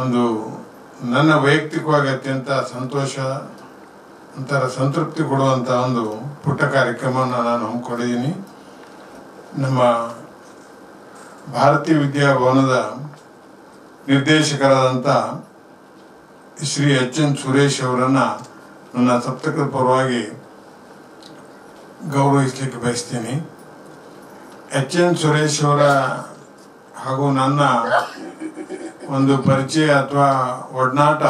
ಒಂದು ನನ್ನ ವೈಯಕ್ತಿಕವಾಗಿ ಅತ್ಯಂತ ಸಂತೋಷ ಒಂಥರ ಸಂತೃಪ್ತಿ ಕೊಡುವಂಥ ಒಂದು ಪುಟ್ಟ ಕಾರ್ಯಕ್ರಮವನ್ನು ನಾನು ಹಮ್ಮಿಕೊಂಡಿದ್ದೀನಿ. ನಮ್ಮ ಭಾರತೀಯ ವಿದ್ಯಾಭವನದ ನಿರ್ದೇಶಕರಾದಂಥ ಶ್ರೀ ಎಚ್.ಎನ್. ಸುರೇಶ್ ಅವರನ್ನು ನನ್ನ ಸಪ್ತಕದ ಪರವಾಗಿ ಗೌರವಿಸಲಿಕ್ಕೆ ಬಯಸ್ತೀನಿ. ಎಚ್.ಎನ್. ಸುರೇಶ್ ಅವರ ಹಾಗೂ ನನ್ನ ಒಂದು ಪರಿಚಯ ಅಥವಾ ಒಡನಾಟ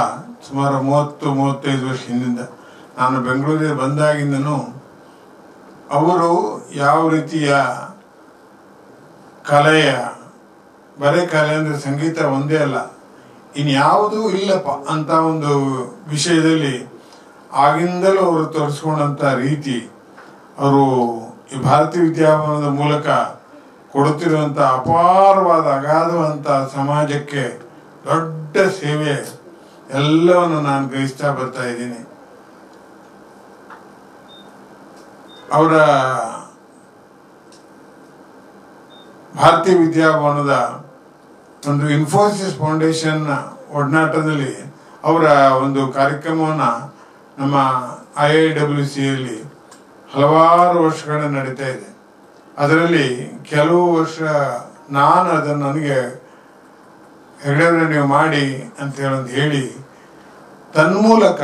ಸುಮಾರು 30-35 ವರ್ಷ ಹಿಂದಿಂದ. ನಾನು ಬೆಂಗಳೂರಿಗೆ ಬಂದಾಗಿಂದನೂ ಅವರು ಯಾವ ರೀತಿಯ ಕಲೆಯ ಬರೀ ಕಲೆ ಅಂದರೆ ಸಂಗೀತ ಒಂದೇ ಅಲ್ಲ, ಇನ್ಯಾವುದೂ ಇಲ್ಲಪ್ಪ ಅಂತ ಒಂದು ವಿಷಯದಲ್ಲಿ ಆಗಿಂದಲೂ ಅವರು ತೋರಿಸ್ಕೊಂಡಂಥ ರೀತಿ, ಅವರು ಈ ಭಾರತೀಯ ವಿದ್ಯಾಭವನದ ಮೂಲಕ ಕೊಡುತ್ತಿರುವಂಥ ಅಪಾರವಾದ ಅಗಾಧವಂಥ ಸಮಾಜಕ್ಕೆ ದೊಡ್ಡ ಸೇವೆ ಎಲ್ಲವನ್ನು ನಾನು ಗ್ರಹಿಸ್ತಾ ಬರ್ತಾ ಇದ್ದೀನಿ. ಅವರ ಭಾರತೀಯ ವಿದ್ಯಾಭವನದ ಒಂದು ಇನ್ಫೋಸಿಸ್ ಫೌಂಡೇಶನ್ ಒಡನಾಟದಲ್ಲಿ ಅವರ ಒಂದು ಕಾರ್ಯಕ್ರಮವನ್ನು ನಮ್ಮ IIWCಯಲ್ಲಿ ಹಲವಾರು ವರ್ಷಗಳ ನಡೀತಾ ಇದೆ. ಅದರಲ್ಲಿ ಕೆಲವು ವರ್ಷ ನಾನು ಅದನ್ನು ನನಗೆ ಹೆಗಡೆಯವರೇ ನೀವು ಮಾಡಿ ಅಂತ ಹೇಳಿ ತನ್ಮೂಲಕ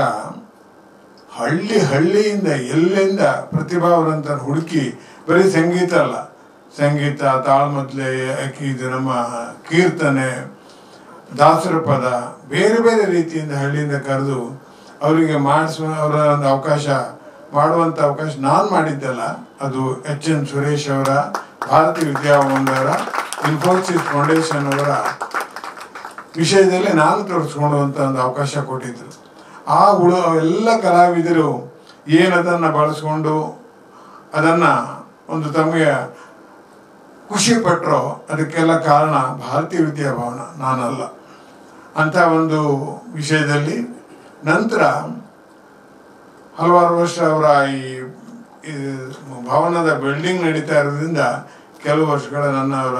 ಹಳ್ಳಿಯಿಂದ ಎಲ್ಲಿಂದ ಪ್ರತಿಭಾವಂತರ ಹುಡುಕಿ, ಬರೀ ಸಂಗೀತ ಅಲ್ಲ, ಸಂಗೀತ, ತಾಳ್ಮದ್ಲೆ, ಇದು ನಮ್ಮ ಕೀರ್ತನೆ, ದಾಸರ ಪದ, ಬೇರೆ ಬೇರೆ ರೀತಿಯಿಂದ ಹಳ್ಳಿಯಿಂದ ಕರೆದು ಅವರಿಗೆ ಅವರ ಒಂದು ಅವಕಾಶ ಮಾಡುವಂಥ ಅವಕಾಶ ನಾನು ಮಾಡಿದ್ದಲ್ಲ, ಅದು ಎಚ್.ಎನ್. ಸುರೇಶ್ ಅವರ ಭಾರತೀಯ ವಿದ್ಯಾಭವನದವರ ಇನ್ಫೋಸಿಸ್ ಫೌಂಡೇಶನ್ ಅವರ ವಿಷಯದಲ್ಲಿ ನಾನು ತೋರಿಸ್ಕೊಳ್ಳುವಂಥ ಒಂದು ಅವಕಾಶ ಕೊಟ್ಟಿದ್ದರು. ಆ ಎಲ್ಲ ಕಲಾವಿದರು ಏನದನ್ನು ಬಳಸ್ಕೊಂಡು ಅದನ್ನು ಒಂದು ತಮಗೆ ಖುಷಿ ಪಟ್ಟರೋ ಅದಕ್ಕೆಲ್ಲ ಕಾರಣ ಭಾರತೀಯ ವಿದ್ಯಾಭವನ, ನಾನಲ್ಲ ಅಂಥ ಒಂದು ವಿಷಯದಲ್ಲಿ. ನಂತರ ಹಲವಾರು ವರ್ಷ ಅವರ ಈ ಭವನದ ಬಿಲ್ಡಿಂಗ್ ನಡೀತಾ ಇರೋದ್ರಿಂದ ಕೆಲವು ವರ್ಷಗಳ ಅವರ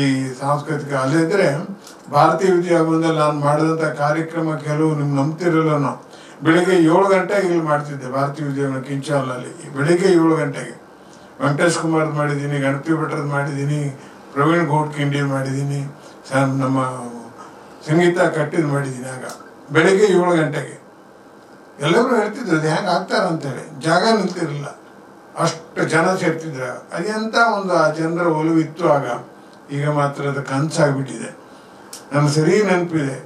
ಈ ಸಾಂಸ್ಕೃತಿಕ ಅಲ್ಲಿದ್ದರೆ ಭಾರತೀಯ ವಿದ್ಯಾಭವನದಲ್ಲಿ ನಾನು ಮಾಡಿದಂಥ ಕಾರ್ಯಕ್ರಮ ಕೆಲವು ನಿಮ್ಗೆ ನಂಬ್ತಿರಲ್ಲ. ಬೆಳಿಗ್ಗೆ 7 ಗಂಟೆಗೆ ಇಲ್ಲಿ ಮಾಡ್ತಿದ್ದೆ ಭಾರತೀಯ ವಿದ್ಯಾಭವನ ಕಿಂಚಾಲ್ನಲ್ಲಿ. ಬೆಳಿಗ್ಗೆ 7 ಗಂಟೆಗೆ ವೆಂಕಟೇಶ್ ಕುಮಾರ್ದು ಮಾಡಿದ್ದೀನಿ, ಗಣಪತಿ ಭಟ್ರದ್ದು ಮಾಡಿದ್ದೀನಿ, ಪ್ರವೀಣ್ ಗೋಡ್ಕಿಂಡಿ ಮಾಡಿದ್ದೀನಿ, ನಮ್ಮ ಸಂಗೀತ ಕಟ್ಟಿದ್ದು ಮಾಡಿದ್ದೀನಿ. ಆಗ ಬೆಳಿಗ್ಗೆ 7 ಗಂಟೆಗೆ ಎಲ್ಲರೂ ಹೇಳ್ತಿದ್ರು ಅದು ಹೆಂಗೆ ಆಗ್ತಾರಂತೇಳಿ. ಜಾಗ ನಿಂತಿರಲಿಲ್ಲ, ಅಷ್ಟು ಜನ ಸೇರ್ತಿದ್ರು. ಅದೆಂಥ ಒಂದು ಆ ಜನರ ಒಲವಿತ್ತು ಆಗ. ಈಗ ಮಾತ್ರ ಅದು ಕನಸಾಗ್ಬಿಟ್ಟಿದೆ. ನನಗೆ ಸರಿ ನೆನಪಿದೆ,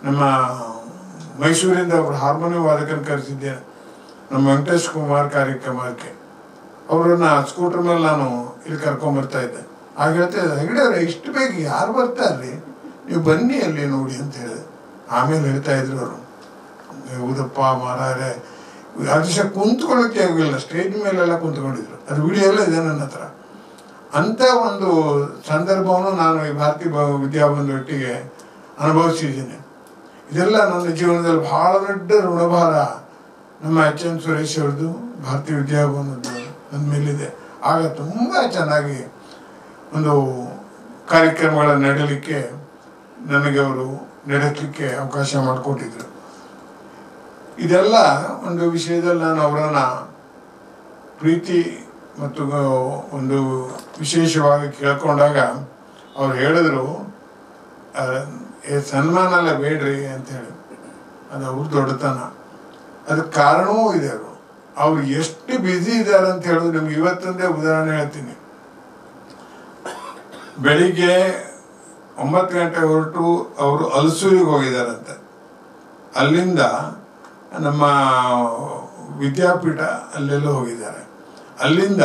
ನಮ್ಮ ಮೈಸೂರಿಂದ ಒಬ್ಬರು ಹಾರ್ಮೋನಿಯಂ ವಾದಕನ ಕರೆಸಿದ್ದೆ ನಮ್ಮ ವೆಂಕಟೇಶ್ ಕುಮಾರ್ ಕಾರ್ಯಕ್ರಮಕ್ಕೆ. ಅವರನ್ನ ಸ್ಕೂಟರ್ ಮೇಲೆ ನಾನು ಇಲ್ಲಿ ಕರ್ಕೊಂಬರ್ತಾ ಇದ್ದೆ. ಆಗ ಹೇಳ್ತಿದ್ದೆ, ಹೆಗಡೆಯವ್ರೆ ಇಷ್ಟು ಬೇಗ ಯಾರು ಬರ್ತಾರ್ರಿ, ನೀವು ಬನ್ನಿ ಅಲ್ಲಿ ನೋಡಿ ಅಂತ ಹೇಳಿದೆ. ಆಮೇಲೆ ಹೇಳ್ತಾ ಇದ್ರು ಅವರು, ಹೌದಪ್ಪ ಮಾರಾರೆ, ಅದಿಶ ಕುಂತ್ಕೊಳ್ಳೋಕ್ಕೆ ಹೋಗಿಲ್ಲ, ಸ್ಟೇಜ್ ಮೇಲೆಲ್ಲ ಕುಂತ್ಕೊಂಡಿದ್ರು. ಅದು ವಿಡಿಯೋ ಎಲ್ಲ ಇದೆ ನನ್ನ ಹತ್ರ. ಅಂಥ ಒಂದು ಸಂದರ್ಭವನ್ನು ನಾನು ಈ ಭಾರತೀಯ ವಿದ್ಯಾಭವನದ ಒಟ್ಟಿಗೆ ಅನುಭವಿಸಿದ್ದೀನಿ. ಇದೆಲ್ಲ ನನ್ನ ಜೀವನದಲ್ಲಿ ಬಹಳ ದೊಡ್ಡ ಋಣಭಾರ ನಮ್ಮ ಎಚ್.ಎನ್. ಸುರೇಶ್ ಅವ್ರದ್ದು ಭಾರತೀಯ ವಿದ್ಯಾಭವನದ್ದು ನನ್ನ ಮೇಲಿದೆ. ಆಗ ತುಂಬ ಚೆನ್ನಾಗಿ ಒಂದು ಕಾರ್ಯಕ್ರಮಗಳ ನಡೀಲಿಕ್ಕೆ ನನಗೆ ಅವರು ನಡೆಸಲಿಕ್ಕೆ ಅವಕಾಶ ಮಾಡಿಕೊಟ್ಟಿದ್ರು. ಇದೆಲ್ಲ ಒಂದು ವಿಷಯದಲ್ಲಿ ನಾನು ಅವರನ್ನು ಪ್ರೀತಿ ಮತ್ತು ಒಂದು ವಿಶೇಷವಾಗಿ ಕೇಳ್ಕೊಂಡಾಗ ಅವ್ರು ಹೇಳಿದ್ರು, ಸನ್ಮಾನ ಎಲ್ಲ ಬೇಡ್ರಿ ಅಂತೇಳಿ. ಅದು ಅವ್ರ ದೊಡ್ಡತನ. ಅದಕ್ಕೆ ಕಾರಣವೂ ಇದೆ. ಅವ್ರು ಎಷ್ಟು ಬ್ಯುಸಿ ಇದ್ದಾರೆ ಅಂತ ಹೇಳಿದ್ರು ನಿಮ್ಗೆ ಇವತ್ತಂದೇ ಉದಾಹರಣೆ ಹೇಳ್ತೀನಿ. ಬೆಳಿಗ್ಗೆ 9 ಗಂಟೆ ಹೊರಟು ಅವರು ಅಲಸೂರಿಗೆ ಹೋಗಿದ್ದಾರಂತೆ. ಅಲ್ಲಿಂದ ನಮ್ಮ ವಿದ್ಯಾಪೀಠ ಅಲ್ಲೆಲ್ಲೂ ಹೋಗಿದ್ದಾರೆ. ಅಲ್ಲಿಂದ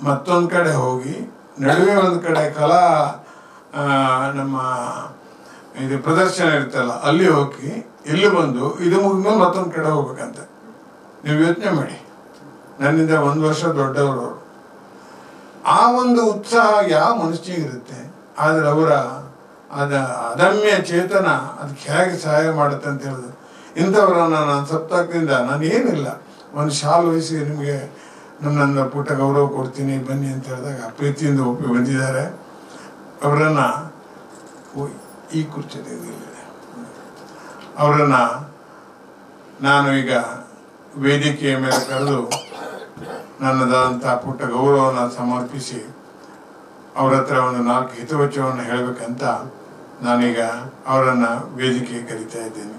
ಮತ್ತೊಂದು ಕಡೆ ಹೋಗಿ ನಡುವೆ ಒಂದು ಕಡೆ ಕಲಾ ನಮ್ಮ ಇದು ಪ್ರದರ್ಶನ ಇರ್ತಲ್ಲ ಅಲ್ಲಿ ಹೋಗಿ ಇಲ್ಲಿ ಬಂದು ಇದು ಮುಗಿದ್ಮೇಲೆ ಮತ್ತೊಂದು ಕಡೆ ಹೋಗ್ಬೇಕಂತ. ನೀವು ಯೋಚನೆ ಮಾಡಿ, ನನ್ನಿಂದ 1 ವರ್ಷ ದೊಡ್ಡವರು. ಆ ಒಂದು ಉತ್ಸಾಹ ಯಾವ ಮನುಷ್ಯನಿಗಿರುತ್ತೆ. ಆದರೆ ಅವರ ಅದಮ್ಯ ಚೇತನ ಅದಕ್ಕೆ ಹೇಗೆ ಸಹಾಯ ಮಾಡುತ್ತೆ ಅಂತ ಹೇಳಿದ್ರು. ಇಂಥವರನ್ನು ನಾನು ಸಪ್ತಾಹದಿಂದ ನಾನು ಏನಿಲ್ಲ, ಒಂದು ಶಾಲು ವಹಿಸಿ ನಿಮಗೆ ನನ್ನ ಪುಟ್ಟ ಗೌರವ ಕೊಡ್ತೀನಿ ಬನ್ನಿ ಅಂತ ಹೇಳಿದಾಗ ಪ್ರೀತಿಯಿಂದ ಒಪ್ಪಿ ಬಂದಿದ್ದಾರೆ. ಅವರನ್ನು ಈ ಕುರ್ಚಿ ಅವರನ್ನು ನಾನು ಈಗ ವೇದಿಕೆಯ ಮೇಲೆ ಕರೆದು ನನ್ನದಾದಂಥ ಪುಟ್ಟ ಗೌರವವನ್ನು ಸಮರ್ಪಿಸಿ ಅವರ ಹತ್ರ ಒಂದು 4 ಹಿತವಚನವನ್ನು ಹೇಳಬೇಕಂತ ನಾನೀಗ ಅವರನ್ನು ವೇದಿಕೆಗೆ ಕರೀತಾ ಇದ್ದೇನೆ.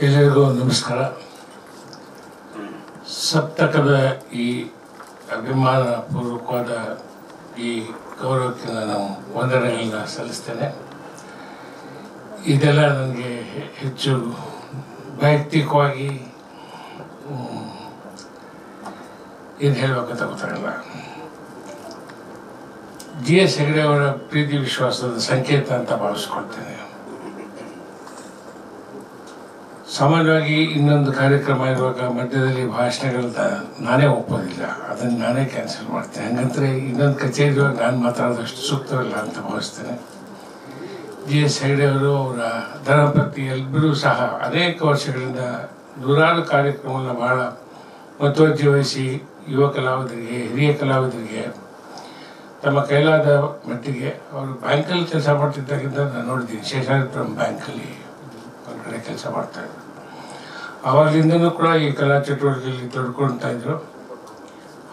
ಎಲ್ಲರಿಗೂ ನಮಸ್ಕಾರ. ಸಪ್ತಕದ ಈ ಅಭಿಮಾನಪೂರ್ವಕವಾದ ಈ ಗೌರವಕ್ಕೆ ನಾನು ವಂದನೆಗಳನ್ನ ಸಲ್ಲಿಸ್ತೇನೆ. ಇದೆಲ್ಲ ನನಗೆ ಹೆಚ್ಚು ವೈಯಕ್ತಿಕವಾಗಿ ಏನು ಹೇಳಬೇಕಂತ ಗೊತ್ತಾಗಲ್ಲ. GS ಹೆಗಡೆ ಅವರ ಪ್ರೀತಿ ವಿಶ್ವಾಸದ ಸಂಕೇತ ಅಂತ ಭಾವಿಸ್ಕೊಳ್ತೇನೆ. ಸಾಮಾನ್ಯವಾಗಿ ಇನ್ನೊಂದು ಕಾರ್ಯಕ್ರಮ ಇರುವಾಗ ಮಧ್ಯದಲ್ಲಿ ಭಾಷಣಗಳನ್ನ ನಾನೇ ಒಪ್ಪೋದಿಲ್ಲ, ಅದನ್ನು ನಾನೇ ಕ್ಯಾನ್ಸಲ್ ಮಾಡ್ತೇನೆ. ಹಂಗಂದ್ರೆ ಇನ್ನೊಂದು ಕಚೇರಿ ಇರುವಾಗ ನಾನು ಮಾತಾಡೋದಷ್ಟು ಸೂಕ್ತವಿಲ್ಲ ಅಂತ ಭಾವಿಸ್ತೇನೆ. GS ಹೆಗಡೆ ಅವರು, ಅವರ ಧರ್ಮಪತ್ನಿ ಎಲ್ಲರೂ ಸಹ ಅನೇಕ ವರ್ಷಗಳಿಂದ ನೂರಾರು ಕಾರ್ಯಕ್ರಮಗಳನ್ನ ಬಹಳ ಮುತುವರ್ಜಿ ವಹಿಸಿ ಯುವ ಕಲಾವಿದರಿಗೆ, ಹಿರಿಯ ಕಲಾವಿದರಿಗೆ ತಮ್ಮ ಕೈಲಾದ ಮಟ್ಟಿಗೆ ಅವರು ಬ್ಯಾಂಕಲ್ಲಿ ಕೆಲಸ ಮಾಡ್ತಿದ್ದಾಗಿಂದ ನಾನು ನೋಡಿದ್ದೀನಿ. ಶೇಷಾದ್ರಿಪುರಂ ಬ್ಯಾಂಕಲ್ಲಿ ಹೊರಗಡೆ ಕೆಲಸ ಮಾಡ್ತಾಯಿದ್ರು. ಆವಾಗಲಿಂದನೂ ಕೂಡ ಈ ಕಲಾ ಚಟುವಟಿಕೆಯಲ್ಲಿ ತೊಡ್ಕೊಳ್ತಾ ಇದ್ರು.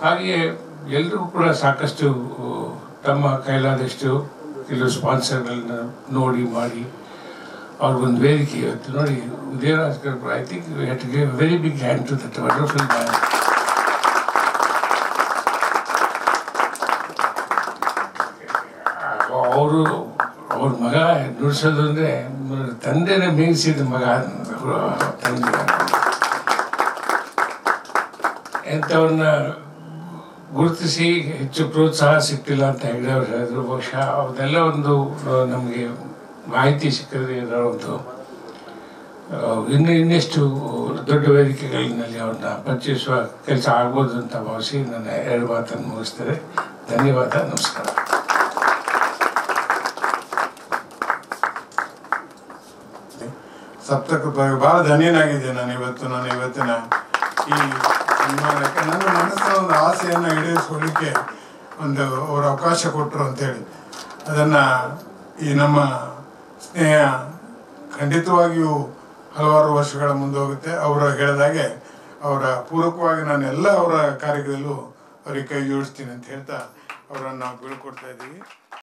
ಹಾಗೆಯೇ ಎಲ್ರಿಗೂ ಕೂಡ ಸಾಕಷ್ಟು ತಮ್ಮ ಕೈಲಾದಷ್ಟು ಕೆಲವು ಸ್ಪಾನ್ಸರ್ಗಳನ್ನ ನೋಡಿ ಮಾಡಿ ಅವ್ರಿಗೊಂದು ವೇದಿಕೆ ಇವತ್ತು ನೋಡಿ ಉದಯರಾಜ್ ಗರ್ಭ. I think we have to give a very big hand to that wonderful man. ಅವ್ರ ಮಗ ನುಡಿಸೋದು ಅಂದರೆ ತಂದೆನೇ ಮೀರಿಸಿದ ಮಗ ತಂದೆ. ಎಂಥವ್ರನ್ನ ಗುರುತಿಸಿ ಹೆಚ್ಚು ಪ್ರೋತ್ಸಾಹ ಸಿಗ್ತಿಲ್ಲ ಅಂತ ಹೆಗಡೆ ಅವ್ರು ಹೇಳಿದ್ರು. ಬಹುಶಃ ಅದೆಲ್ಲ ಒಂದು ನಮಗೆ ಮಾಹಿತಿ ಸಿಕ್ಕಿದ್ರೆ ಒಂದು ಇನ್ನೆಷ್ಟು ದೊಡ್ಡ ವೇದಿಕೆಗಳಲ್ಲಿ ಅವ್ರನ್ನ ಪರಿಚಯಿಸುವ ಕೆಲಸ ಆಗ್ಬೋದು ಅಂತ ಭಾವಿಸಿ ನನ್ನ 2 ಮಾತನ್ನು ಮುಗಿಸ್ತೇನೆ. ಧನ್ಯವಾದ, ನಮಸ್ಕಾರ. ಸಪ್ತಕ ಭಾಳ ಧನ್ಯನಾಗಿದ್ದೆ ನಾನು ಇವತ್ತಿನ ಈ ಸನ್ಮಾನಕ್ಕೆ. ನನ್ನ ಮನಸ್ಸಿನ ಒಂದು ಆಸೆಯನ್ನು ಈಡೇರಿಸ್ಕೊಳ್ಳಿಕ್ಕೆ ಒಂದು ಅವರು ಅವಕಾಶ ಕೊಟ್ಟರು ಅಂತೇಳಿ ಅದನ್ನು ಈ ನಮ್ಮ ಸ್ನೇಹ ಖಂಡಿತವಾಗಿಯೂ ಹಲವಾರು ವರ್ಷಗಳ ಮುಂದೆ ಹೋಗುತ್ತೆ. ಅವರು ಹೇಳಿದಾಗೆ ಅವರ ಪೂರಕವಾಗಿ ನಾನು ಎಲ್ಲ ಅವರ ಕಾರ್ಯದಲ್ಲೂ ಅವರಿಗೆ ಕೈ ಜೋಡಿಸ್ತೀನಿ ಅಂತ ಹೇಳ್ತಾ ಅವರನ್ನು ನಾವು ಬೀಳ್ಕೊಡ್ತಾ ಇದ್ದೀವಿ.